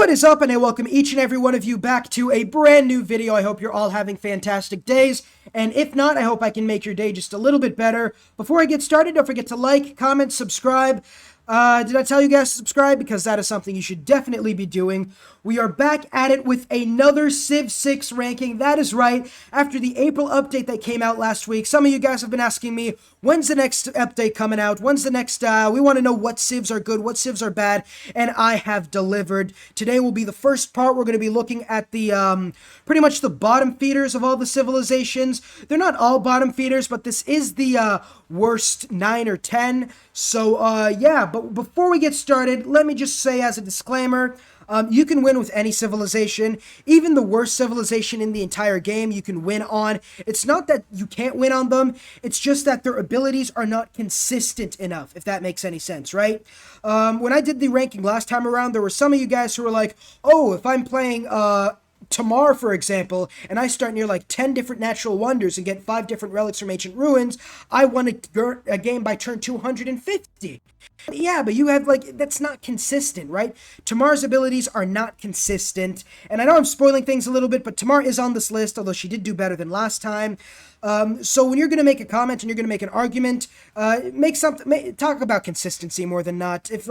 What is up, and I welcome each and every one of you back to a brand new video. I hope you're all having fantastic days, and if not, I hope I can make your day just a little bit better. Before I get started, don't forget to like, comment, subscribe. Did I tell you guys to subscribe? Because that is something you should definitely be doing. We are back at it with another Civ 6 ranking. That is right. After the April update that came out last week, some of you guys have been asking me, when's the next update coming out? When's the next, we want to know what civs are good, what civs are bad, and I have delivered. Today will be the first part. We're going to be looking at the, pretty much the bottom feeders of all the civilizations. They're not all bottom feeders, but this is the, worst 9 or 10. So, yeah, but before we get started, let me just say as a disclaimer, you can win with any civilization, even the worst civilization in the entire game you can win on. It's not that you can't win on them, it's just that their abilities are not consistent enough, if that makes any sense, right? When I did the ranking last time around, there were some of you guys who were like, oh, if I'm playing, Tamar, for example, and I start near like 10 different natural wonders and get 5 different relics from ancient ruins, I won a game by turn 250. Yeah, but you have, like, that's not consistent, right? Tamar's abilities are not consistent, and I know I'm spoiling things a little bit, but Tamar is on this list, although she did do better than last time. So when you're going to make a comment and you're going to make an argument, talk about consistency more than not. If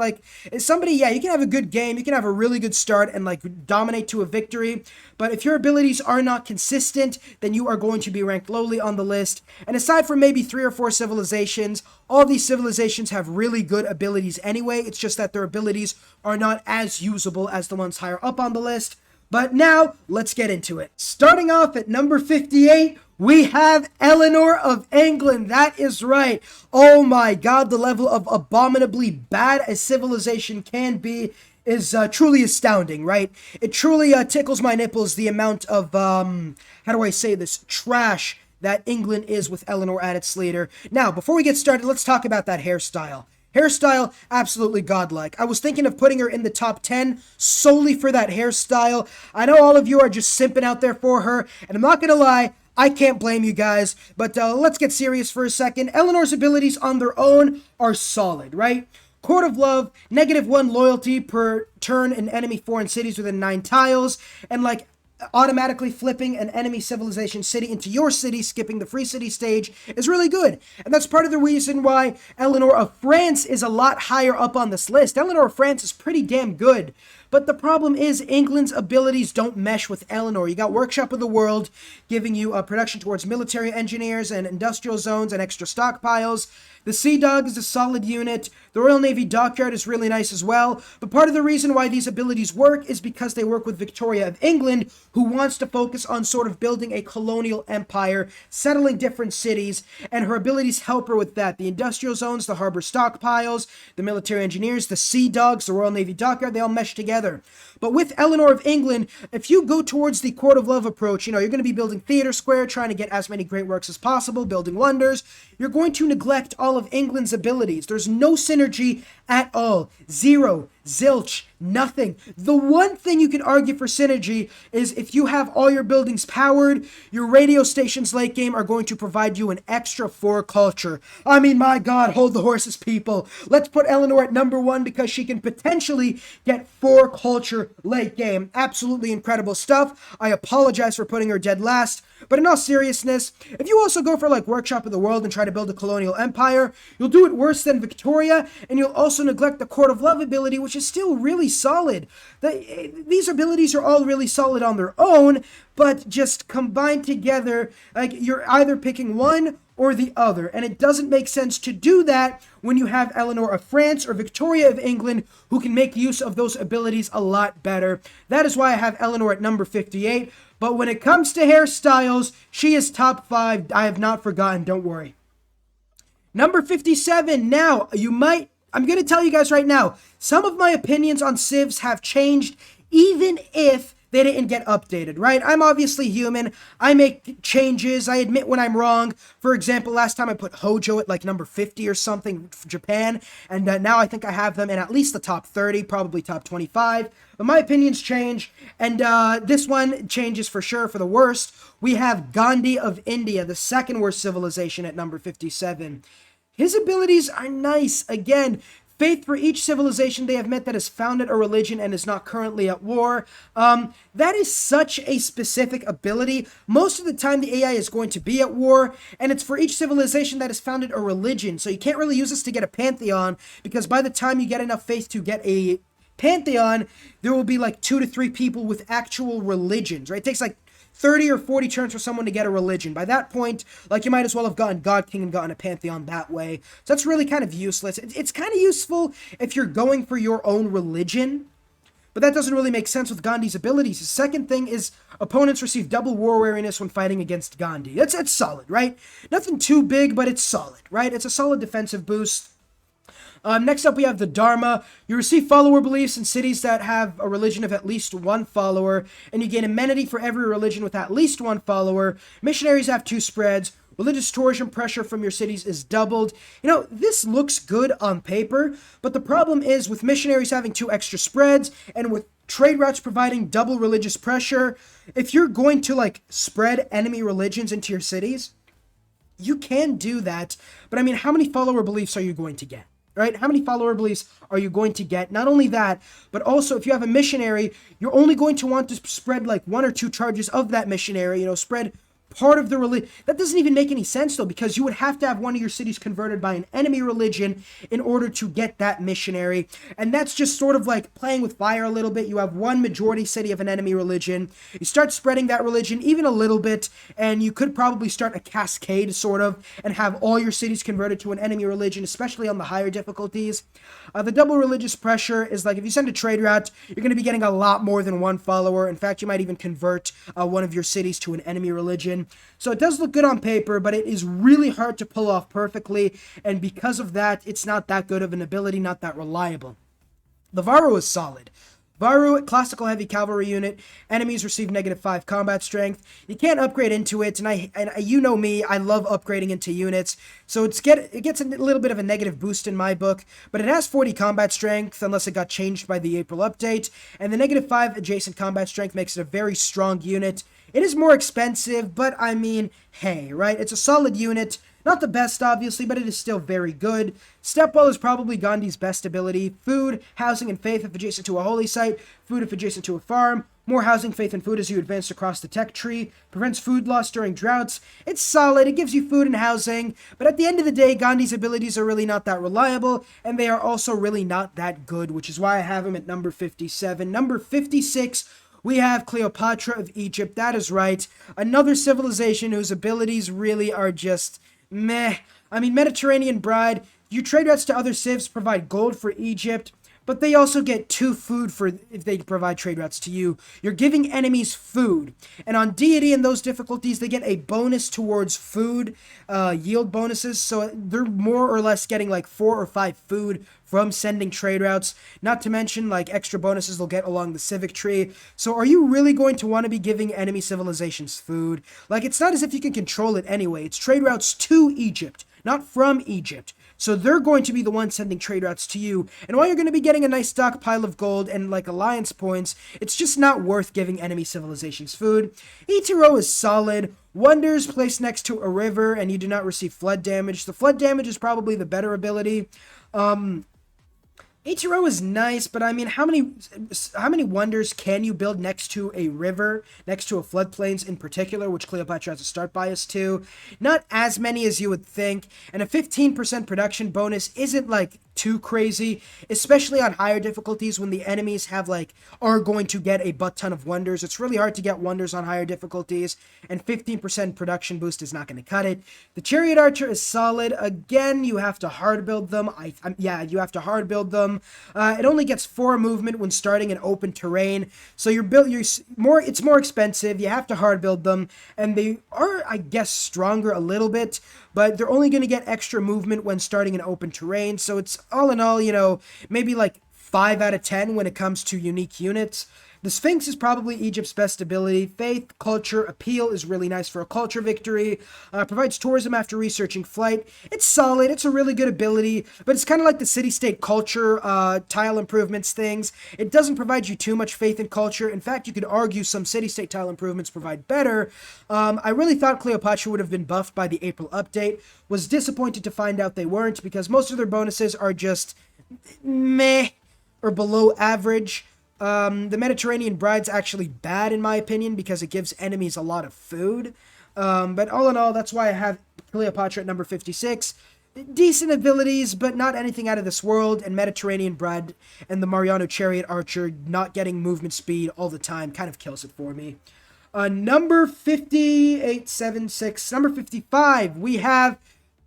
somebody, yeah, you can have a good game, you can have a really good start and like dominate to a victory, but if your abilities are not consistent, then you are going to be ranked lowly on the list. And aside from maybe 3 or 4 civilizations, all these civilizations have really good abilities anyway. It's just that their abilities are not as usable as the ones higher up on the list. But now, let's get into it. Starting off at number 58, we have Eleanor of England. That is right. Oh my god, the level of abominably bad a civilization can be is truly astounding, right? It truly tickles my nipples, the amount of, how do I say this, trash that England is with Eleanor at its leader. Now, before we get started, let's talk about that hairstyle. Hairstyle, absolutely godlike. I was thinking of putting her in the top 10 solely for that hairstyle. I know all of you are just simping out there for her, and I'm not gonna lie, I can't blame you guys, but let's get serious for a second. Eleanor's abilities on their own are solid, right? Court of Love, -1 loyalty per turn in enemy foreign cities within 9 tiles, and like automatically flipping an enemy civilization city into your city, skipping the free city stage, is really good. And that's part of the reason why Eleanor of France is a lot higher up on this list. Eleanor of France is pretty damn good. But the problem is England's abilities don't mesh with Eleanor. You got Workshop of the World giving you production towards military engineers and industrial zones and extra stockpiles. The Sea Dog is a solid unit. The Royal Navy Dockyard is really nice as well. But part of the reason why these abilities work is because they work with Victoria of England, who wants to focus on sort of building a colonial empire, settling different cities, and her abilities help her with that. The industrial zones, the harbor stockpiles, the military engineers, the Sea Dogs, the Royal Navy Dockyard, they all mesh together. But with Eleanor of England, if you go towards the Court of Love approach, you're going to be building Theatre Square, trying to get as many great works as possible, building wonders. You're going to neglect all of England's abilities. There's no synergy at all. Zero. Zilch. Nothing. The one thing you can argue for synergy is if you have all your buildings powered, your radio stations late game are going to provide you an extra 4 culture. I mean, my god, hold the horses, people. Let's put Eleanor at number 1 because she can potentially get 4 culture late game. Absolutely incredible stuff. I apologize for putting her dead last. But in all seriousness, if you also go for like Workshop of the World and try to build a colonial empire, you'll do it worse than Victoria, and you'll also neglect the Court of Love ability, which is still really solid. These abilities are all really solid on their own, but just combined together, like you're either picking one or the other, and it doesn't make sense to do that when you have Eleanor of France or Victoria of England who can make use of those abilities a lot better. That is why I have Eleanor at number 58, but when it comes to hairstyles, she is top 5. I have not forgotten, don't worry. Number 57, now, I'm going to tell you guys right now, some of my opinions on civs have changed even if they didn't get updated, right? I'm obviously human. I make changes. I admit when I'm wrong. For example, last time I put Hojo at like number 50 or something for Japan, and now I think I have them in at least the top 30, probably top 25. But my opinions change, and this one changes for sure for the worst. We have Gandhi of India, the second worst civilization at number 57. His abilities are nice. Again, Faith for each civilization they have met that has founded a religion and is not currently at war. That is such a specific ability. Most of the time the AI is going to be at war, and it's for each civilization that has founded a religion. So you can't really use this to get a pantheon, because by the time you get enough faith to get a pantheon, there will be like 2 to 3 people with actual religions, right? It takes like 30 or 40 turns for someone to get a religion. By that point, like, you might as well have gotten God King and gotten a pantheon that way. So that's really kind of useless. It's kind of useful if you're going for your own religion, but that doesn't really make sense with Gandhi's abilities. The second thing is opponents receive double war weariness when fighting against Gandhi. That's solid, right? Nothing too big, but it's solid, right? It's a solid defensive boost. Next up, we have the Dharma. You receive follower beliefs in cities that have a religion of at least 1 follower, and you gain amenity for every religion with at least 1 follower. Missionaries have 2 spreads. Religious tourism pressure from your cities is doubled. You know, this looks good on paper, but the problem is with missionaries having 2 extra spreads and with trade routes providing double religious pressure, if you're going to, like, spread enemy religions into your cities, you can do that, but I mean, how many follower beliefs are you going to get? Right? How many follower beliefs are you going to get? Not only that, but also if you have a missionary, you're only going to want to spread like 1 or 2 charges of that missionary, you know, spread part of the religion. That doesn't even make any sense, though, because you would have to have one of your cities converted by an enemy religion in order to get that missionary. And that's just sort of like playing with fire a little bit. You have one majority city of an enemy religion. You start spreading that religion even a little bit, and you could probably start a cascade, sort of, and have all your cities converted to an enemy religion, especially on the higher difficulties. The double religious pressure is like if you send a trade route, you're going to be getting a lot more than 1 follower. In fact, you might even convert one of your cities to an enemy religion. So it does look good on paper, but it is really hard to pull off perfectly, and because of that, it's not that good of an ability, not that reliable. The Varro is solid. Varro, classical heavy cavalry unit. Enemies receive -5 combat strength. You can't upgrade into it, and you know me, I love upgrading into units. So it gets a little bit of a negative boost in my book, but it has 40 combat strength unless it got changed by the April update, and the -5 adjacent combat strength makes it a very strong unit. It is more expensive, but I mean, hey, right? It's a solid unit. Not the best, obviously, but it is still very good. Stepwell is probably Gandhi's best ability. Food, housing, and faith if adjacent to a holy site. Food if adjacent to a farm. More housing, faith, and food as you advance across the tech tree. Prevents food loss during droughts. It's solid. It gives you food and housing. But at the end of the day, Gandhi's abilities are really not that reliable, and they are also really not that good, which is why I have him at number 57. Number 56, we have Cleopatra of Egypt. That is right. Another civilization whose abilities really are just meh. I mean, Mediterranean Bride. Your trade routes to other civs provide gold for Egypt, but they also get 2 food for if they provide trade routes to you. You're giving enemies food. And on deity and those difficulties, they get a bonus towards food, yield bonuses. So they're more or less getting like 4 or 5 food from sending trade routes, not to mention like extra bonuses they'll get along the civic tree. So are you really going to want to be giving enemy civilizations food? Like, it's not as if you can control it anyway. It's trade routes to Egypt, not from Egypt. So they're going to be the ones sending trade routes to you. And while you're going to be getting a nice stockpile of gold and like alliance points, it's just not worth giving enemy civilizations food. Itiro is solid. Wonders placed next to a river, and you do not receive flood damage. The flood damage is probably the better ability. Itiro is nice, but I mean, how many wonders can you build next to a river, next to a floodplains in particular, which Cleopatra has a start bias to? Not as many as you would think, and a 15% production bonus isn't like too crazy, especially on higher difficulties when the enemies are going to get a butt ton of wonders. It's really hard to get wonders on higher difficulties, and 15% production boost is not going to cut it. The Chariot Archer is solid. Again, you have to hard build them. You have to hard build them. It only gets 4 movement when starting in open terrain, so it's more expensive. You have to hard build them, and they are, I guess, stronger a little bit, but they're only going to get extra movement when starting in open terrain, so it's all in all, maybe like 5 out of 10 when it comes to unique units. The Sphinx is probably Egypt's best ability. Faith, culture, appeal is really nice for a culture victory. Provides tourism after researching flight. It's solid. It's a really good ability, but it's kind of like the city-state culture tile improvements things. It doesn't provide you too much faith in culture. In fact, you could argue some city-state tile improvements provide better. I really thought Cleopatra would have been buffed by the April update. Was disappointed to find out they weren't, because most of their bonuses are just meh or below average. The Mediterranean bride's actually bad in my opinion because it gives enemies a lot of food. But all in all, that's why I have Cleopatra at number 56. Decent abilities, but not anything out of this world. And Mediterranean bride and the Mariano Chariot Archer not getting movement speed all the time kind of kills it for me. Number 5876. Number 55, we have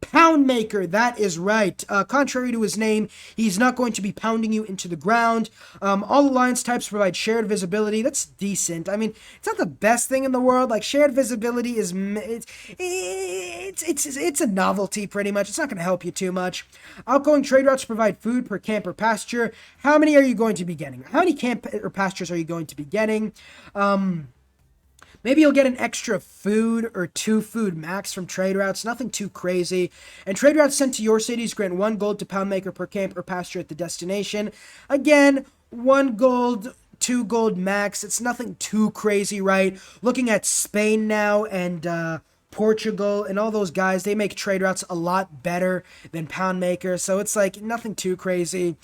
Poundmaker. That is right. Contrary to his name, he's not going to be pounding you into the ground. All alliance types provide shared visibility. That's decent. I mean, it's not the best thing in the world. Like, shared visibility is it's a novelty pretty much. It's not going to help you too much. Outgoing trade routes provide food per camp or pasture. How many are you going to be getting? How many camp or pastures are you going to be getting? Maybe you'll get an extra food or 2 food max from trade routes, nothing too crazy. And trade routes sent to your cities grant 1 gold to Poundmaker per camp or pasture at the destination. Again, 1 gold, 2 gold max. It's nothing too crazy, right? Looking at Spain now and Portugal and all those guys, they make trade routes a lot better than Poundmaker, so it's like nothing too crazy.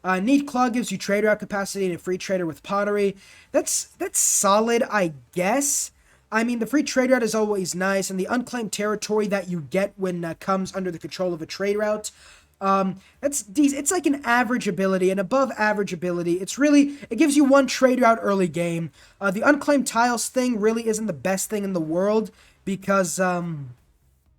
Neat Claw gives you trade route capacity and a free trader with pottery. That's solid, I guess. I mean, the free trade route is always nice, and the unclaimed territory that you get when comes under the control of a trade route, that's decent. It's like an average ability, an above average ability. It gives you 1 trade route early game. The unclaimed tiles thing really isn't the best thing in the world because,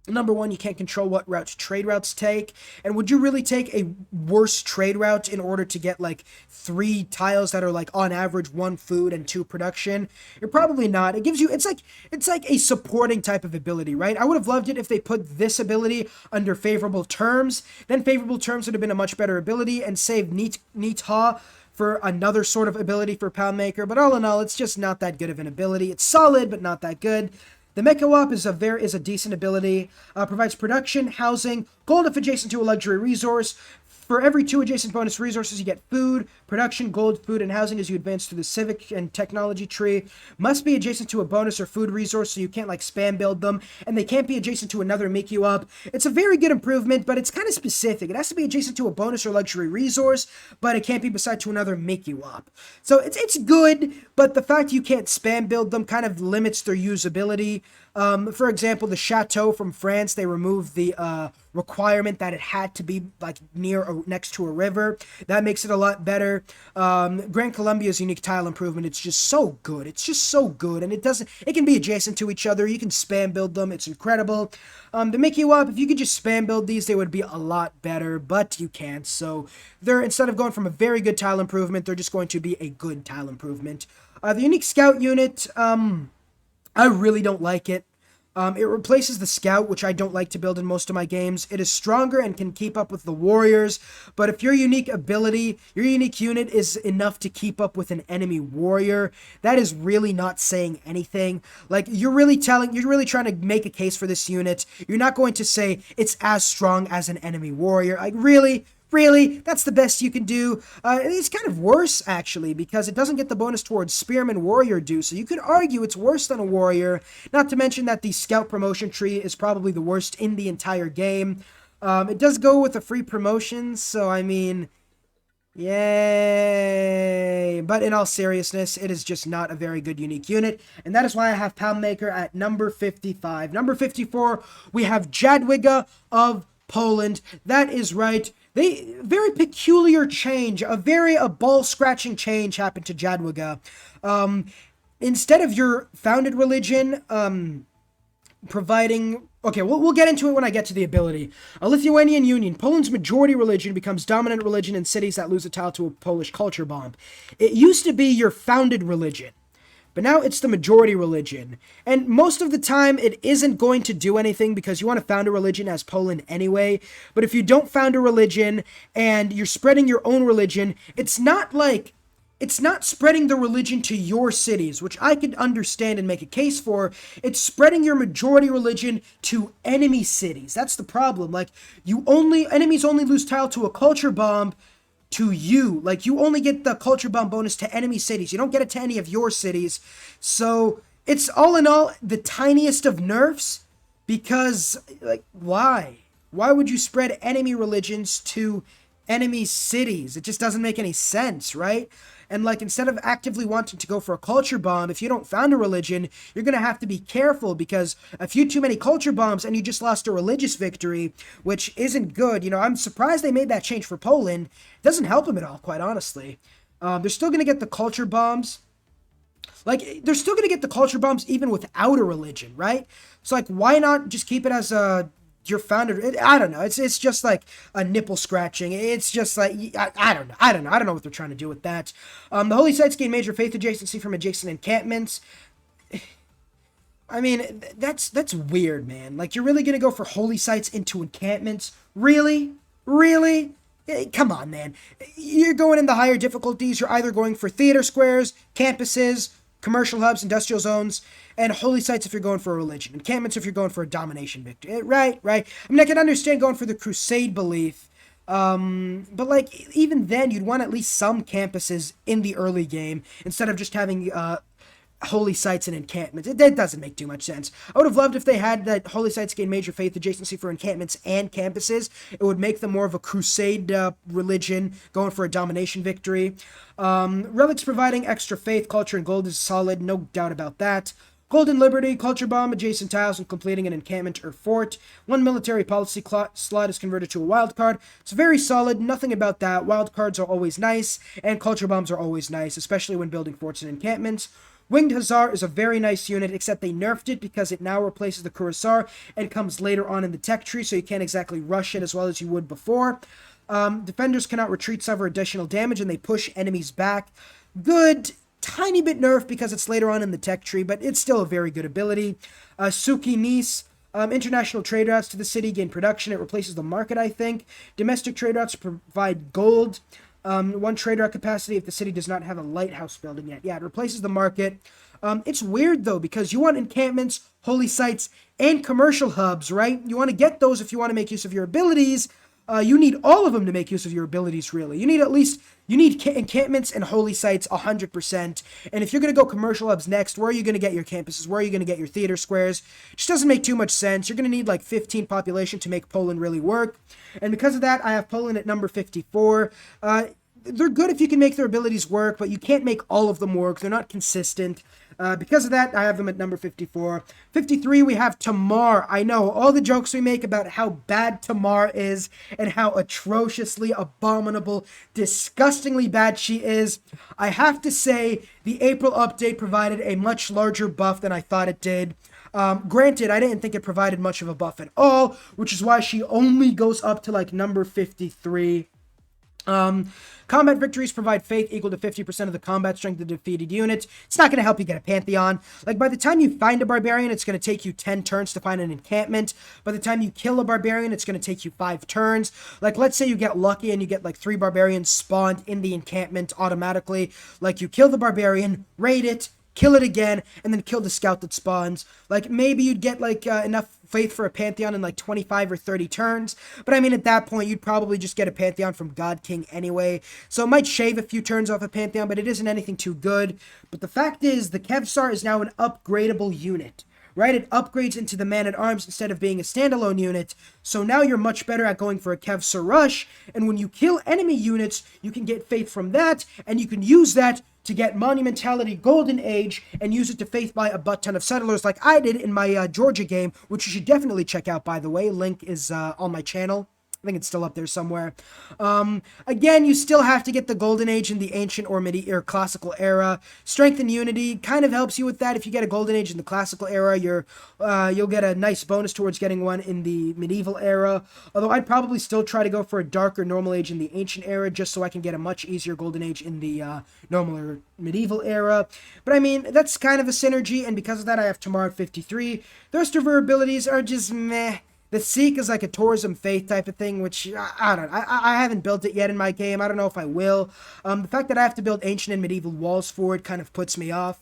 number 1, you can't control what routes trade routes take. And would you really take a worse trade route in order to get like 3 tiles that are like on average 1 food and 2 production? You're probably not. It gives you, it's like a supporting type of ability, right? I would have loved it if they put this ability under favorable terms. Then favorable terms would have been a much better ability and saved Neat Ha for another sort of ability for Poundmaker. But all in all, it's just not that good of an ability. It's solid, but not that good. The Mecha Wap is a decent ability, provides production, housing, gold if adjacent to a luxury resource. For every 2 adjacent bonus resources, you get food, production, gold, food, and housing as you advance through the civic and technology tree. Must be adjacent to a bonus or food resource, so you can't like spam build them, and they can't be adjacent to another make you up. It's a very good improvement, but it's kind of specific. It has to be adjacent to a bonus or luxury resource, but it can't be beside to another make you up. So it's good, but the fact you can't spam build them kind of limits their usability. For example, the Chateau from France, they removed the requirement that it had to be like near or next to a river. That makes it a lot better. Grand Colombia's unique tile improvement, it's just so good. It's just so good, and it can be adjacent to each other. You can spam build them. It's incredible. To make you up, if you could just spam build these, they would be a lot better, but you can't. So instead of going from a very good tile improvement, they're just going to be a good tile improvement. The unique scout unit, I really don't like it. It replaces the scout, which I don't like to build in most of my games. It is stronger and can keep up with the warriors, but if your unique ability, your unique unit is enough to keep up with an enemy warrior, that is really not saying anything. Like, you're really trying to make a case for this unit. You're not going to say it's as strong as an enemy warrior. Like, really? Really? That's the best you can do? It's kind of worse, actually, because it doesn't get the bonus towards Spearman Warrior do, so you could argue it's worse than a Warrior, not to mention that the Scout promotion tree is probably the worst in the entire game. It does go with the free promotions, so I mean, yay! But in all seriousness, it is just not a very good unique unit, and that is why I have Poundmaker at number 55. Number 54, we have Jadwiga of Poland. That is right. Very peculiar change, a ball-scratching change happened to Jadwiga. Instead of your founded religion, providing... Okay, we'll get into it when I get to the ability. A Lithuanian Union. Poland's majority religion becomes dominant religion in cities that lose a tile to a Polish culture bomb. It used to be your founded religion, but now it's the majority religion. And most of the time, it isn't going to do anything because you want to found a religion as Poland anyway. But if you don't found a religion and you're spreading your own religion, it's not spreading the religion to your cities, which I could understand and make a case for. It's spreading your majority religion to enemy cities. That's the problem. Like, enemies only lose tile to a culture bomb to you. Like, you only get the culture bomb bonus to enemy cities. You don't get it to any of your cities. So it's all in all the tiniest of nerfs because, like, why? Why would you spread enemy religions to enemy cities. It just doesn't make any sense, right? And like, instead of actively wanting to go for a culture bomb, if you don't found a religion, you're going to have to be careful, because a few too many culture bombs and you just lost a religious victory, which isn't good. You know, I'm surprised they made that change for Poland. It doesn't help them at all, quite honestly. They're still going to get the culture bombs. Like, they're still going to get the culture bombs even without a religion, right? So, like, why not just keep it as your founder? I don't know. It's just like a nipple scratching. It's just like, I don't know. I don't know what they're trying to do with that. The holy sites gain major faith adjacency from adjacent encampments. I mean, that's weird, man. Like, you're really going to go for holy sites into encampments? Really? Really? Come on, man. You're going in the higher difficulties. You're either going for theater squares, campuses, commercial hubs, industrial zones, and holy sites if you're going for a religion. Encampments if you're going for a domination victory. Right. I mean, I can understand going for the crusade belief, but like, even then, you'd want at least some campuses in the early game instead of just having holy sites and encampments. That doesn't make too much sense. I would have loved if they had that holy sites gain major faith adjacency for encampments and campuses. It would make them more of a crusade religion going for a domination victory. Relics providing extra faith, culture, and gold is solid, no doubt about that. Golden Liberty, culture bomb, adjacent tiles, and completing an encampment or fort. One military policy slot is converted to a wild card. It's very solid, nothing about that. Wild cards are always nice, and culture bombs are always nice, especially when building forts and encampments. Winged Hussar is a very nice unit, except they nerfed it because it now replaces the Cuirassar and comes later on in the tech tree, so you can't exactly rush it as well as you would before. Defenders cannot retreat, suffer additional damage, and they push enemies back. Good, tiny bit nerf because it's later on in the tech tree, but it's still a very good ability. Suki Nice, international trade routes to the city gain production. It replaces the market, I think. Domestic trade routes provide gold. One trade route capacity if the city does not have a lighthouse building yet. Yeah, it replaces the market. It's weird, though, because you want encampments, holy sites, and commercial hubs, right? You want to get those if you want to make use of your abilities. You need all of them to make use of your abilities, really. You need encampments and holy sites 100%. And if you're going to go commercial hubs next, where are you going to get your campuses? Where are you going to get your theater squares? It just doesn't make too much sense. You're going to need like 15 population to make Poland really work. And because of that, I have Poland at number 54. They're good if you can make their abilities work, but you can't make all of them work. They're not consistent. Because of that, I have them at number 54. 53, we have Tamar. I know, all the jokes we make about how bad Tamar is and how atrociously, abominable, disgustingly bad she is. I have to say, the April update provided a much larger buff than I thought it did. Granted, I didn't think it provided much of a buff at all, which is why she only goes up to like number 53. Combat victories provide faith equal to 50% of the combat strength of defeated units. It's not going to help you get a Pantheon. Like, by the time you find a barbarian, it's going to take you 10 turns to find an encampment. By the time you kill a barbarian, it's going to take you 5 turns. Like, let's say you get lucky and you get like 3 barbarians spawned in the encampment automatically. Like, you kill the barbarian, raid it, kill it again, and then kill the scout that spawns. Like, maybe you'd get like enough faith for a Pantheon in like 25 or 30 turns. But I mean, at that point, you'd probably just get a Pantheon from God King anyway. So it might shave a few turns off a Pantheon, but it isn't anything too good. But the fact is, the Kevsar is now an upgradable unit. Right? It upgrades into the Man-at-Arms instead of being a standalone unit, so now you're much better at going for a Kevsar Rush, and when you kill enemy units, you can get faith from that, and you can use that to get Monumentality Golden Age, and use it to faith buy a butt ton of settlers like I did in my Georgia game, which you should definitely check out, by the way. Link is on my channel. I think it's still up there somewhere. Again, you still have to get the Golden Age in the Ancient or Medieval or Classical era. Strength and Unity kind of helps you with that. If you get a Golden Age in the Classical era, you'll get a nice bonus towards getting one in the Medieval era. Although I'd probably still try to go for a Dark or Normal Age in the Ancient era, just so I can get a much easier Golden Age in the Normal or Medieval era. But I mean, that's kind of a synergy, and because of that, I have Tamar at 53. The rest of her abilities are just meh. The Seek is like a tourism faith type of thing, which I haven't built it yet in my game. I don't know if I will. The fact that I have to build ancient and medieval walls for it kind of puts me off.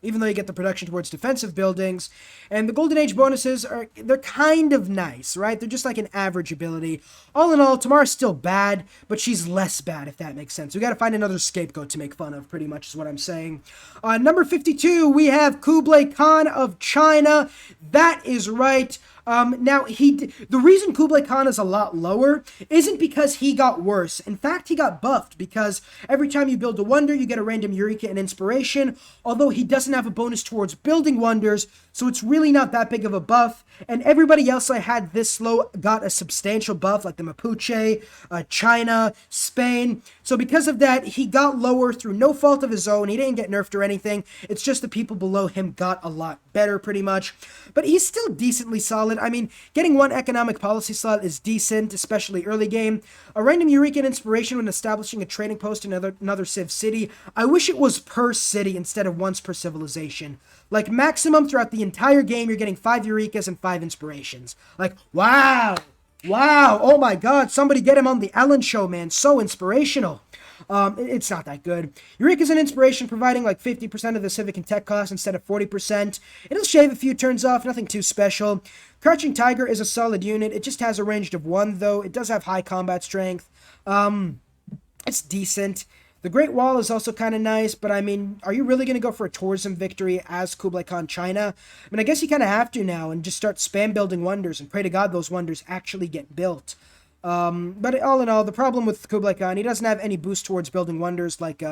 even though you get the production towards defensive buildings. And the Golden Age bonuses they're kind of nice, right? They're just like an average ability. All in all, Tamar's still bad, but she's less bad, if that makes sense. We got to find another scapegoat to make fun of, pretty much is what I'm saying. Number 52, we have Kublai Khan of China. That is right. Now, the reason Kublai Khan is a lot lower isn't because he got worse. In fact, he got buffed because every time you build a wonder, you get a random Eureka and Inspiration, although he doesn't have a bonus towards building wonders, so it's really not that big of a buff. And everybody else I had this low got a substantial buff, like the Mapuche, China, Spain. So because of that, he got lower through no fault of his own. He didn't get nerfed or anything. It's just the people below him got a lot better, pretty much. But he's still decently solid. I mean, getting one economic policy slot is decent, especially early game. A random Eureka and Inspiration when establishing a trading post in another Civ city. I wish it was per city instead of once per civilization. Like, maximum throughout the entire game, you're getting 5 Eurekas and 5 Inspirations. Like, wow! Wow! Oh my god, somebody get him on the Ellen Show, man. So inspirational. It's not that good. Eureka's an Inspiration, providing like 50% of the civic and tech cost instead of 40%. It'll shave a few turns off, nothing too special. Crouching Tiger is a solid unit. It just has a ranged of 1, though. It does have high combat strength. It's decent. The Great Wall is also kind of nice, but I mean, are you really going to go for a tourism victory as Kublai Khan China? I mean, I guess you kind of have to now and just start spam building wonders and pray to God those wonders actually get built. But all in all, the problem with Kublai Khan, he doesn't have any boost towards building wonders like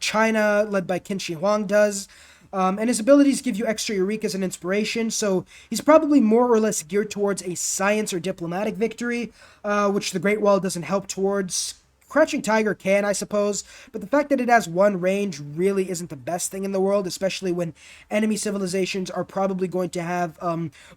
China, led by Qin Shi Huang, does. And his abilities give you extra Eurekas and Inspiration, so he's probably more or less geared towards a science or diplomatic victory, which the Great Wall doesn't help towards. Crouching Tiger can, I suppose, but the fact that it has 1 range really isn't the best thing in the world, especially when enemy civilizations are probably going to have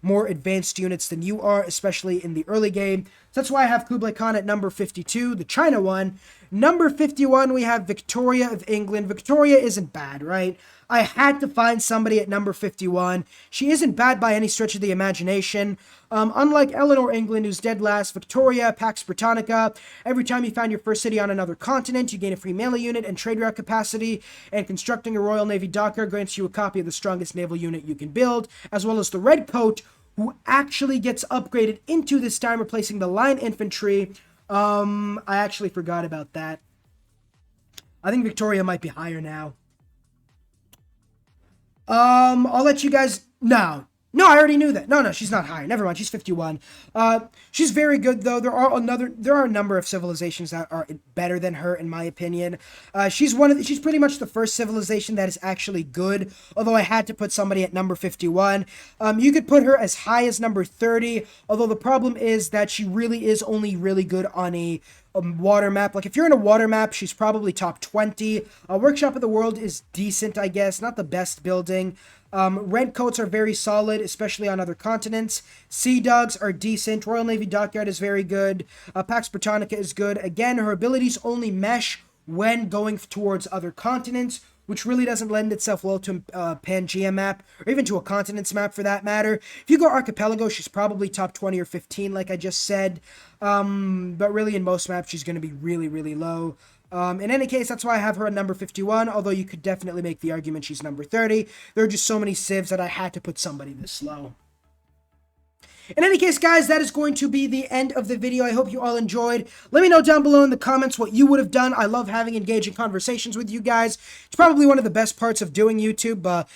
more advanced units than you are, especially in the early game. So that's why I have Kublai Khan at number 52, the China one. Number 51, we have Victoria of England. Victoria isn't bad, right? I had to find somebody at number 51. She isn't bad by any stretch of the imagination. Unlike Eleanor England, who's dead last, Victoria, Pax Britannica, every time you found your first city on another continent, you gain a free melee unit and trade route capacity, and constructing a Royal Navy docker grants you a copy of the strongest naval unit you can build, as well as the Red Coat, who actually gets upgraded into this time, replacing the line infantry. I actually forgot about that. I think Victoria might be higher now. I'll let you guys... No, I already knew that. No, she's not higher. Never mind, she's 51. She's very good, though. There are a number of civilizations that are better than her, in my opinion. She's pretty much the first civilization that is actually good, although I had to put somebody at number 51. You could put her as high as number 30, although the problem is that she really is only really good on a water map. Like, if you're in a water map, she's probably top 20. Workshop of the World is decent, I guess. Not the best building. Red Coats are very solid, especially on other continents. Sea Dogs are decent. Royal Navy Dockyard is very good. Pax Britannica is good. Again, her abilities only mesh when going towards other continents, which really doesn't lend itself well to a Pangea map, or even to a continents map for that matter. If you go Archipelago, she's probably top 20 or 15, like I just said. But really, in most maps, she's going to be really, really low. In any case, that's why I have her at number 51, although you could definitely make the argument she's number 30. There are just so many civs that I had to put somebody this low. In any case, guys, that is going to be the end of the video. I hope you all enjoyed. Let me know down below in the comments what you would have done. I love having engaging conversations with you guys. It's probably one of the best parts of doing YouTube,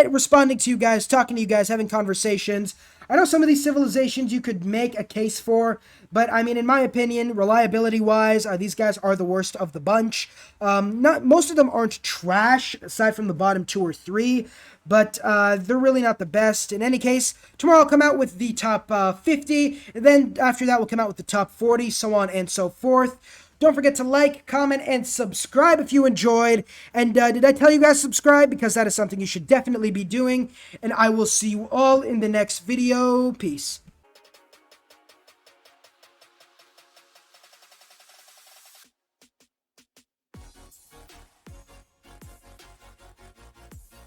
responding to you guys, talking to you guys, having conversations. I know some of these civilizations you could make a case for, but I mean, in my opinion, reliability-wise, these guys are the worst of the bunch. Most of them aren't trash, aside from the bottom 2 or 3, but they're really not the best. In any case, tomorrow I'll come out with the top 50, and then after that we'll come out with the top 40, so on and so forth. Don't forget to like, comment, and subscribe if you enjoyed. And did I tell you guys subscribe? Because that is something you should definitely be doing. And I will see you all in the next video. Peace.